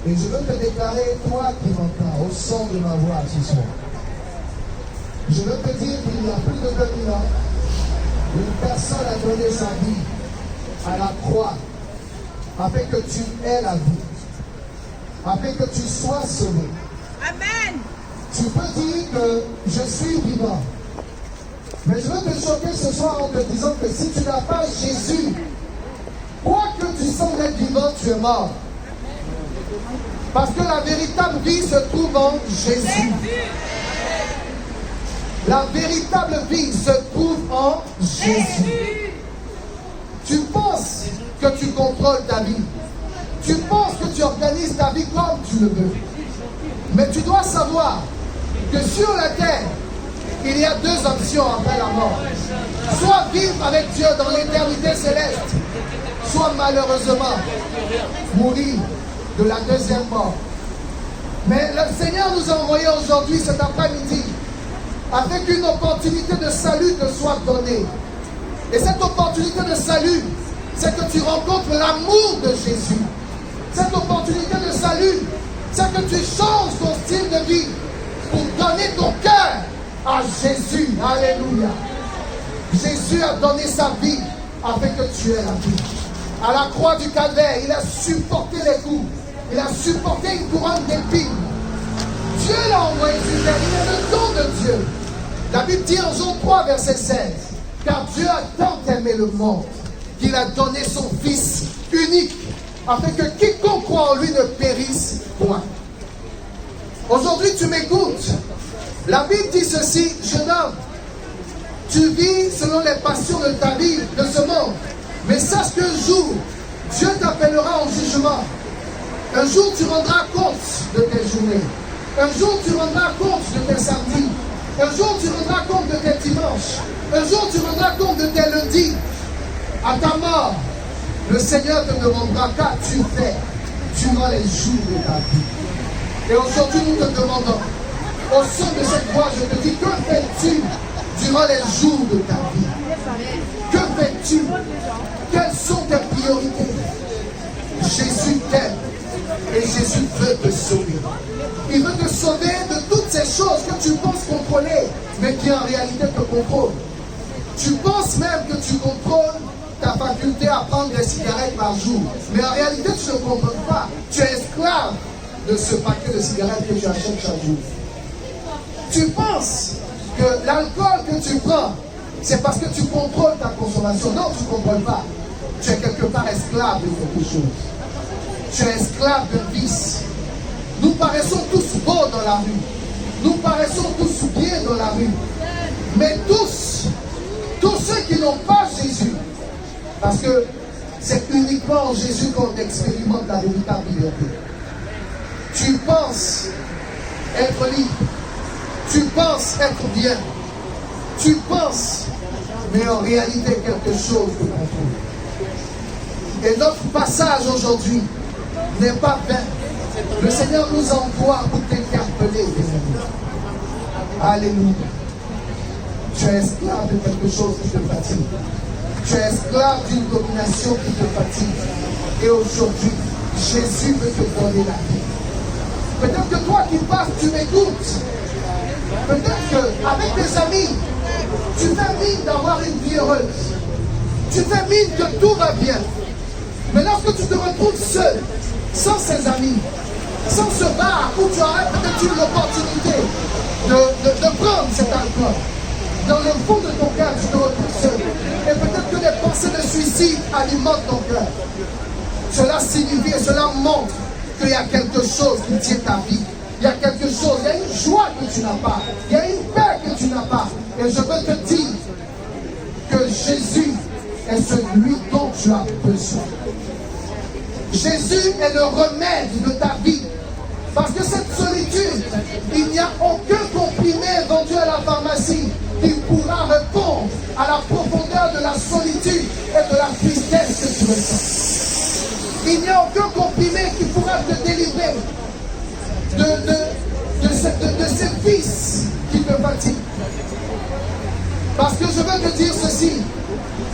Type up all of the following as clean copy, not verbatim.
Et je veux te déclarer, toi qui m'entends, au son de ma voix ce soir, je veux te dire qu'il y a plus de 2000 ans, une personne a donné sa vie à la croix afin que tu aies la vie, afin que tu sois sauvé. Amen. Tu peux dire que je suis vivant. Mais je veux te choquer ce soir en te disant que si tu n'as pas Jésus, quoi que tu sembles être vivant, tu es mort. Parce que la véritable vie se trouve en Jésus. La véritable vie se trouve en Jésus. Tu penses que tu contrôles ta vie. Tu penses que tu organises ta vie comme tu le veux. Mais tu dois savoir que sur la terre, il y a deux options après la mort. Soit vivre avec Dieu dans l'éternité céleste, soit malheureusement mourir de la deuxième mort. Mais le Seigneur nous a envoyé aujourd'hui, cet après-midi, afin qu'une opportunité de salut te soit donnée. Et cette opportunité de salut, c'est que tu rencontres l'amour de Jésus. Cette opportunité de salut, c'est que tu changes ton style de vie pour donner ton cœur à Jésus. Alléluia. Jésus a donné sa vie afin que tu aies la vie. À la croix du calvaire, il a supporté les coups. Il a supporté une couronne d'épines. Dieu l'a envoyé sur terre. Il est le don de Dieu. La Bible dit en Jean 3, verset 16, car Dieu a tant aimé le monde qu'il a donné son Fils unique, afin que quiconque croit en lui ne périsse point. Aujourd'hui, tu m'écoutes. La Bible dit ceci, jeune homme, tu vis selon les passions de ta vie, de ce monde. Mais sache qu'un jour, Dieu t'appellera en jugement. Un jour, tu rendras compte de tes journées. Un jour, tu rendras compte de tes samedis. Un jour, tu rendras compte de tes dimanches. Un jour, tu rendras compte de tes lundis. À ta mort, le Seigneur te demandera qu'as-tu fait durant les jours de ta vie. Et aujourd'hui, nous te demandons, au son de cette voix, je te dis, que fais-tu durant les jours de ta vie? Que fais-tu? Quelles sont tes priorités? Jésus t'aime et Jésus veut te sauver. Il veut te sauver de toutes ces choses que tu penses contrôler, mais qui en réalité te contrôlent. Tu penses même que tu contrôles ta faculté à prendre des cigarettes par jour, mais en réalité tu ne comprends pas. Tu es esclave de ce paquet de cigarettes que tu achètes chaque jour. Tu penses que l'alcool que tu prends, c'est parce que tu contrôles ta consommation. Non, tu ne contrôles pas. Tu es quelque part esclave de quelque chose. Tu es esclave de vice. Nous paraissons tous beaux dans la rue. Nous paraissons tous bien dans la rue. Mais tous ceux qui n'ont pas Jésus, parce que c'est uniquement en Jésus qu'on expérimente la véritable liberté. Tu penses être libre. Tu penses être bien. Tu penses, mais en réalité quelque chose te contrôle. Et notre passage aujourd'hui n'est pas vain. Le Seigneur nous envoie pour t'interpeller, les amis. Alléluia. Tu es esclave de quelque chose qui te fatigue. Tu es esclave d'une domination qui te fatigue. Et aujourd'hui, Jésus veut te donner la vie. Peut-être que toi qui passes, tu m'écoutes. Peut-être qu'avec tes amis, tu fais mine d'avoir une vie heureuse. Tu fais mine que tout va bien. Mais lorsque tu te retrouves seul, sans ses amis, sans ce bar où tu aurais peut-être eu l'opportunité de prendre cet alcool, dans le fond de ton cœur, tu te retrouves seul. Et peut-être que des pensées de suicide alimentent ton cœur. Cela signifie et cela montre qu'il y a quelque chose qui tient ta vie. Il y a quelque chose, il y a une joie que tu n'as pas. Il y a une paix que tu n'as pas. Et je veux te dire que Jésus est celui dont tu as besoin. Jésus est le remède de ta vie. Parce que cette solitude, il n'y a aucun comprimé vendu à la pharmacie qui pourra répondre à la profondeur de la solitude et de la tristesse que tu ressens. Il n'y a aucun comprimé qui pourra te délivrer de ces vices qui te fatiguent. Parce que je veux te dire ceci,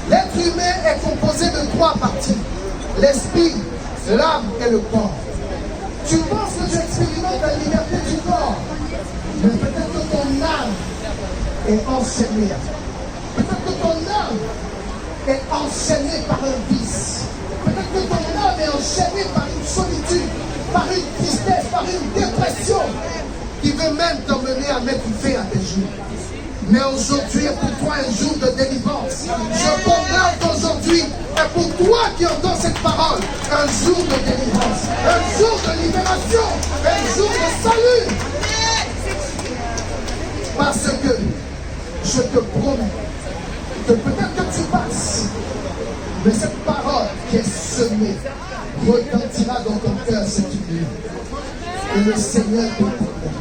l'être humain est composé de 3 parties, l'esprit, l'âme et le corps. Tu est enchaînée. Peut-être que ton âme est enchaînée par un vice. Peut-être que ton âme est enchaînée par une solitude, par une tristesse, par une dépression qui veut même t'emmener à mettre fin à tes jours. Mais aujourd'hui est pour toi un jour de délivrance. Je proclame qu'aujourd'hui est pour toi qui entends cette parole un jour de délivrance, un jour de libération, un jour de salut. Parce que je te promets que peut-être que tu passes, mais cette parole qui est semée retentira dans ton cœur cette nuit. Et le Seigneur te prommet.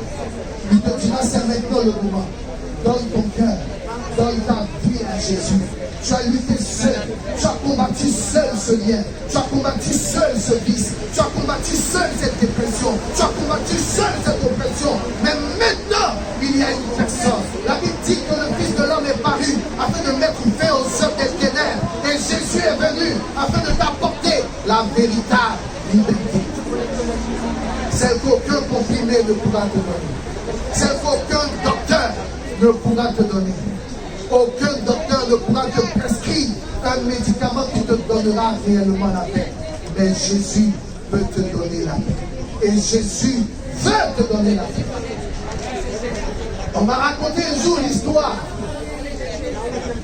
Il te dira, c'est maintenant le moment. Donne ton cœur, donne ta vie à Jésus. Tu as lutté seul, tu as combattu seul ce lien, tu as combattu seul ce vice, tu as combattu seul cette dépression, tu as combattu seul cette oppression. Mais maintenant, il y a une personne. La Bible dit que le Fils de l'homme est paru afin de mettre fin aux œuvres des ténèbres. Et Jésus est venu afin de t'apporter la véritable liberté. Celle qu'aucun comprimé ne pourra te donner. Celle qu'aucun docteur ne pourra te donner. Aucun docteur ne pourra te prescrire un médicament qui te donnera réellement la paix. Mais Jésus peut te donner la paix. Et Jésus veut te donner la paix. On m'a raconté un jour l'histoire.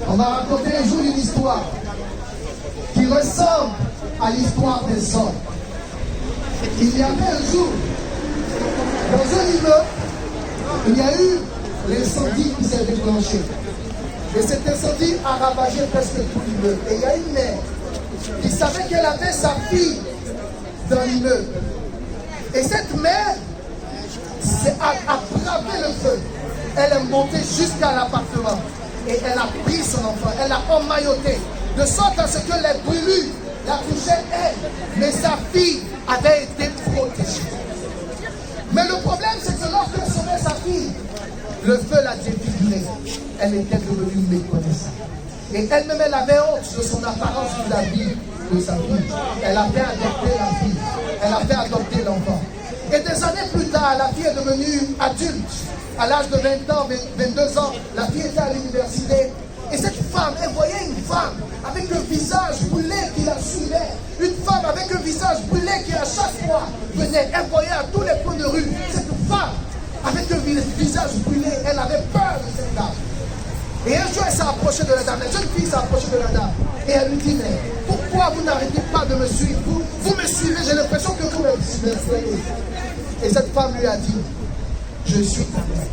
On m'a raconté un jour une histoire qui ressemble à l'histoire des hommes. Il y avait un jour, dans un immeuble, il y a eu l'incendie qui s'est déclenché. Et cet incendie a ravagé presque tout l'immeuble. Et il y a une mère qui savait qu'elle avait sa fille dans l'immeuble. Et cette mère a bravé le feu. Elle est montée jusqu'à l'appartement. Et elle a pris son enfant. Elle l'a emmailloté. De sorte à ce que les brûlures la touchaient elle. Mais sa fille avait été protégée. Mais le problème, c'est que lorsqu'elle sauvait sa fille, le feu l'a défigurée. Elle était devenue méconnaissable. Et elle-même, elle avait honte de son apparence vis-à-vis de sa fille. Elle a fait adopter la fille. Elle a fait adopter l'enfant. Et des années plus tard, la fille est devenue adulte. À l'âge de 20 ans, 22 ans, la fille était à l'université. Et cette femme, elle voyait une femme avec un visage brûlé qui la suivait. Une femme avec un visage brûlé qui à chaque fois venait. Elle voyait à tous les coins de rue cette femme avec un visage brûlé. Elle avait peur de cette dame. Et un jour, elle s'est approchée de la dame. La jeune fille s'est approchée de la dame. Et elle lui dit, mais pourquoi vous n'arrêtez pas de me suivre? Vous me suivez, j'ai l'impression que vous me suivez. Et cette femme lui a dit, je suis ta mère.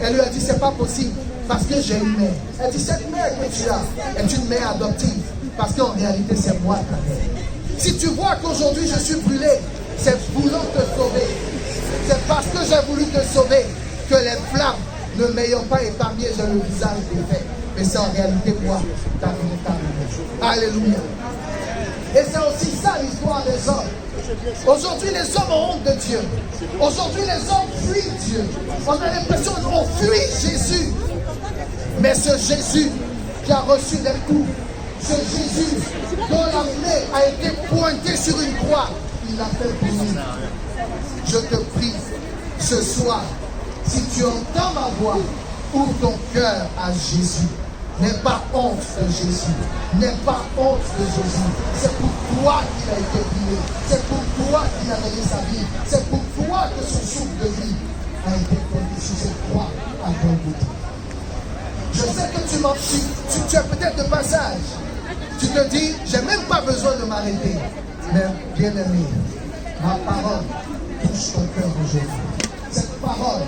Elle lui a dit, c'est pas possible, parce que j'ai une mère. Elle dit, cette mère que tu as est une mère adoptive, parce qu'en réalité, c'est moi ta mère. Si tu vois qu'aujourd'hui je suis brûlé, c'est voulant te sauver. C'est parce que j'ai voulu te sauver que les flammes ne m'ayant pas épargné, j'ai le visage défait. Mais c'est en réalité moi, ta véritable mère. Alléluia. Et c'est aussi ça l'histoire des hommes. Aujourd'hui, les hommes ont honte de Dieu. Aujourd'hui, les hommes fuient Dieu. On a l'impression qu'on fuit Jésus. Mais ce Jésus qui a reçu des coups, ce Jésus dont la main a été pointée sur une croix, il l'a fait pour nous. Je te prie, ce soir, si tu entends ma voix, ouvre ton cœur à Jésus. N'aie pas honte de Jésus. N'aie pas honte de Jésus. C'est pour toi qu'il a été brûlé. C'est pour toi qu'il a donné sa vie. C'est pour toi que son souffle de vie a été donné sur cette croix à Golgotha. Je sais que tu es peut-être de passage. Tu te dis, j'ai même pas besoin de m'arrêter. Mais bien aimé, ma parole touche ton cœur aujourd'hui. Cette parole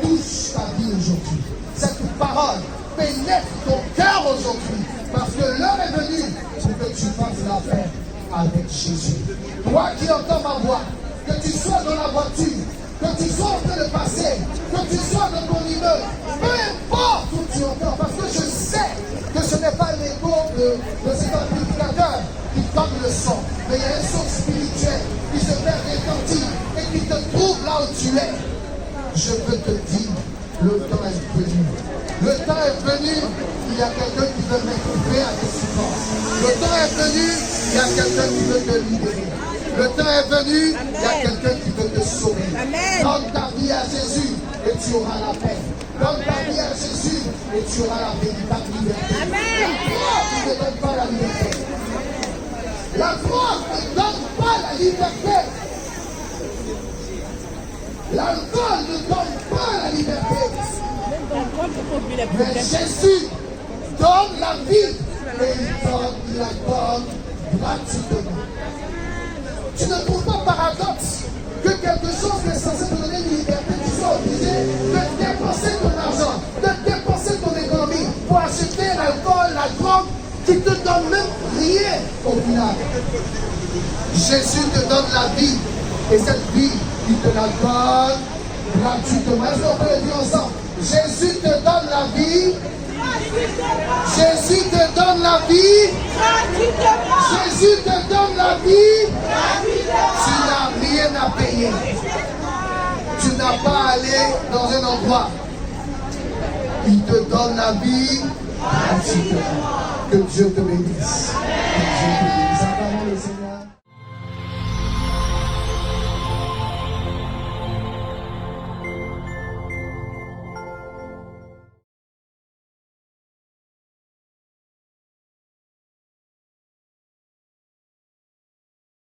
touche ta vie aujourd'hui. Cette parole pénètre ton cœur aujourd'hui, parce que l'heure est venue pour que tu fasses la paix avec Jésus. Toi qui entends ma voix, que tu sois dans la voiture, que tu sois en train de passer, que tu sois dans ton immeuble, peu importe où tu entends, parce que je sais que ce n'est pas l'écho de cet amplificateur qui donne le son, mais il y a un son spirituel qui se fait retentir et qui te trouve là où tu es. Je veux te dire, le temps est venu. Le temps est venu, il y a quelqu'un qui veut mettre fin à tes souffrances. Le temps est venu, il y a quelqu'un qui veut te libérer. Le temps est venu, il y a quelqu'un qui veut te sauver. Donne ta vie à Jésus et tu auras la paix. Donne ta vie à Jésus et tu auras la véritable liberté. La drogue ne donne pas la liberté. La drogue ne donne pas la liberté. L'alcool ne donne pas la liberté. Mais Jésus donne la vie et il la donne gratuitement. Tu ne trouves pas paradoxe que quelque chose qui est censé te donner une liberté, tu sois obligé de dépenser ton argent, de dépenser ton économie pour acheter l'alcool, la drogue, qui te donne même rien au final. Jésus te donne la vie et cette vie, il te la donne gratuitement. Est-ce qu'on peut le dire ensemble? Jésus te donne la vie. Jésus te donne la vie. Jésus te donne la vie. Tu n'as rien à payer. Tu n'as pas à aller dans un endroit. Il te donne la vie gratuitement. Que Dieu te bénisse. Que Dieu te bénisse.